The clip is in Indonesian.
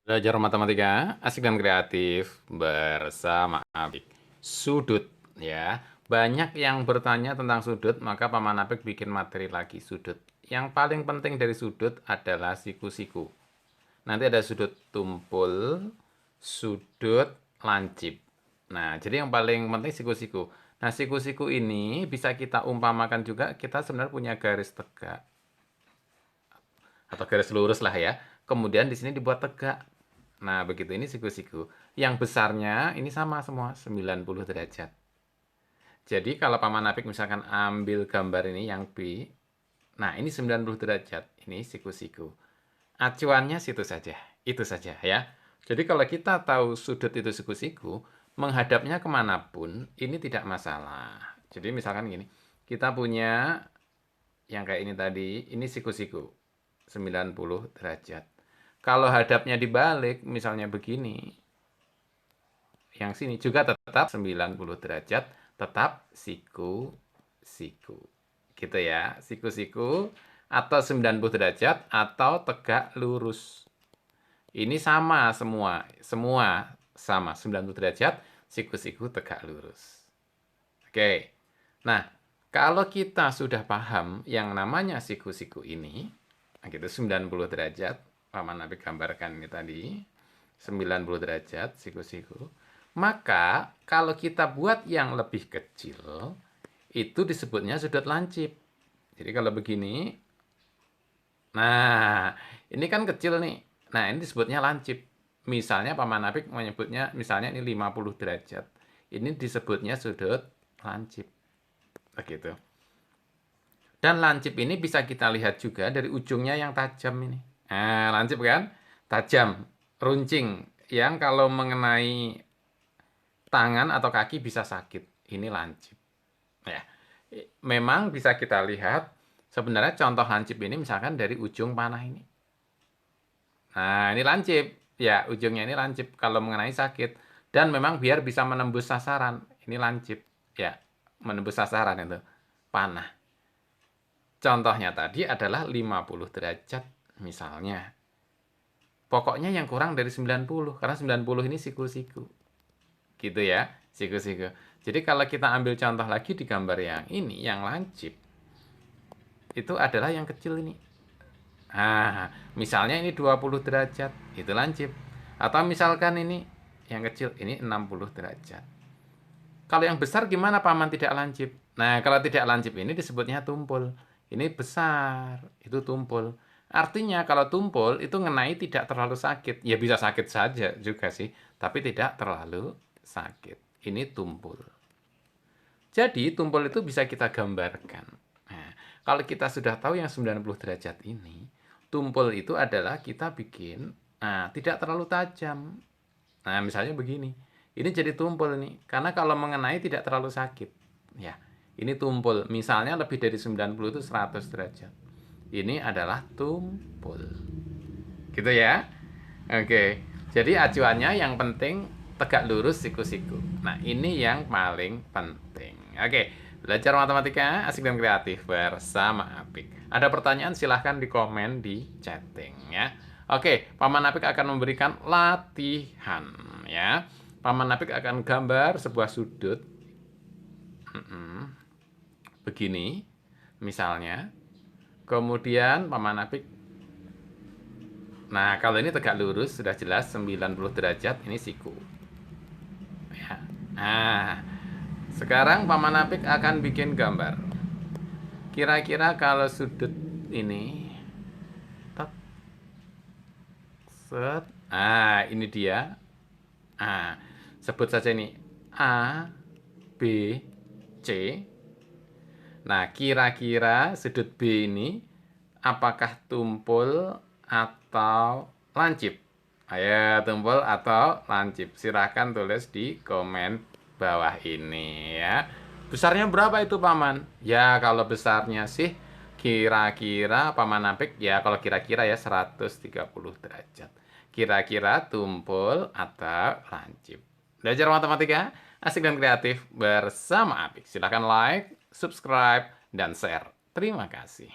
Belajar matematika asik dan kreatif bersama Apik. Sudut ya. Banyak yang bertanya tentang sudut, maka Paman Apik bikin materi lagi sudut. Yang paling penting dari sudut adalah siku-siku. Nanti ada sudut tumpul, sudut lancip. Nah, jadi yang paling penting siku-siku. Nah, siku-siku ini bisa kita umpamakan juga kita sebenarnya punya garis tegak atau garis lurus lah ya. Kemudian di sini dibuat tegak. Nah, begitu ini siku-siku. Yang besarnya ini sama semua 90 derajat. Jadi kalau Paman Apik misalkan ambil gambar ini yang B, nah ini 90 derajat, ini siku-siku. Acuannya situ saja, itu saja ya. Jadi kalau kita tahu sudut itu siku-siku, menghadapnya kemanapun, ini tidak masalah. Jadi misalkan gini, kita punya yang kayak ini tadi, ini siku-siku, 90 derajat. Kalau hadapnya dibalik, misalnya begini, yang sini juga tetap 90 derajat, tetap siku-siku. Gitu ya, siku-siku atau 90 derajat atau tegak lurus. Ini sama semua, semua sama 90 derajat, siku-siku tegak lurus. Oke. Nah, kalau kita sudah paham yang namanya siku-siku ini, nah gitu 90 derajat, Paman Nabi gambarkan ini tadi, 90 derajat siku-siku. Maka kalau kita buat yang lebih kecil, itu disebutnya sudut lancip. Jadi kalau begini, nah ini kan kecil nih. Nah ini disebutnya lancip. Misalnya Paman Apik menyebutnya, misalnya ini 50 derajat. Ini disebutnya sudut lancip. Begitu. Dan lancip ini bisa kita lihat juga dari ujungnya yang tajam ini. Nah, lancip kan? Tajam, runcing. Yang kalau mengenai tangan atau kaki bisa sakit. Ini lancip. Ya, memang bisa kita lihat sebenarnya contoh lancip ini misalkan dari ujung panah ini. Nah, ini lancip. Ya, ujungnya ini lancip kalau mengenai sakit. Dan memang biar bisa menembus sasaran. Ini lancip. Ya, menembus sasaran itu. Panah. Contohnya tadi adalah 50 derajat misalnya. Pokoknya yang kurang dari 90. Karena 90 ini siku-siku. Gitu ya, siku-siku. Jadi kalau kita ambil contoh lagi di gambar yang ini, yang lancip, itu adalah yang kecil ini. Nah, misalnya ini 20 derajat, itu lancip. Atau misalkan ini yang kecil, ini 60 derajat. Kalau yang besar gimana Paman tidak lancip? Nah, kalau tidak lancip ini disebutnya tumpul. Ini besar, itu tumpul. Artinya kalau tumpul itu ngenai tidak terlalu sakit. Ya bisa sakit saja juga sih, tapi tidak terlalu sakit. Ini tumpul. Jadi tumpul itu bisa kita gambarkan. Nah, kalau kita sudah tahu yang 90 derajat ini, tumpul itu adalah kita bikin tidak terlalu tajam. Nah, misalnya begini. Ini jadi tumpul nih, karena kalau mengenai tidak terlalu sakit. Ya, ini tumpul. Misalnya lebih dari 90 itu 100 derajat. Ini adalah tumpul. Gitu ya. Oke. Jadi acuannya yang penting tegak lurus siku-siku. Nah, ini yang paling penting. Oke. Belajar matematika asik dan kreatif bersama Apik. Ada pertanyaan silahkan di komen di chatting ya. Oke, Paman Apik akan memberikan latihan ya. Paman Apik akan gambar sebuah sudut begini misalnya. Kemudian Paman Apik, nah kalau ini tegak lurus sudah jelas 90 derajat, ini siku ya. Nah, sekarang Paman Apik akan bikin gambar. Kira-kira kalau sudut ini tek, set, ini dia. Sebut saja ini A, B, C. Nah, kira-kira sudut B ini apakah tumpul atau lancip? Ayo, tumpul atau lancip? Silahkan tulis di komen bawah ini ya. Besarnya berapa itu Paman? Ya, kalau besarnya sih kira-kira Paman Apik ya kalau kira-kira ya 130 derajat. Kira-kira tumpul atau lancip. Belajar matematika asik dan kreatif bersama Apik. Silahkan like, subscribe, dan share. Terima kasih.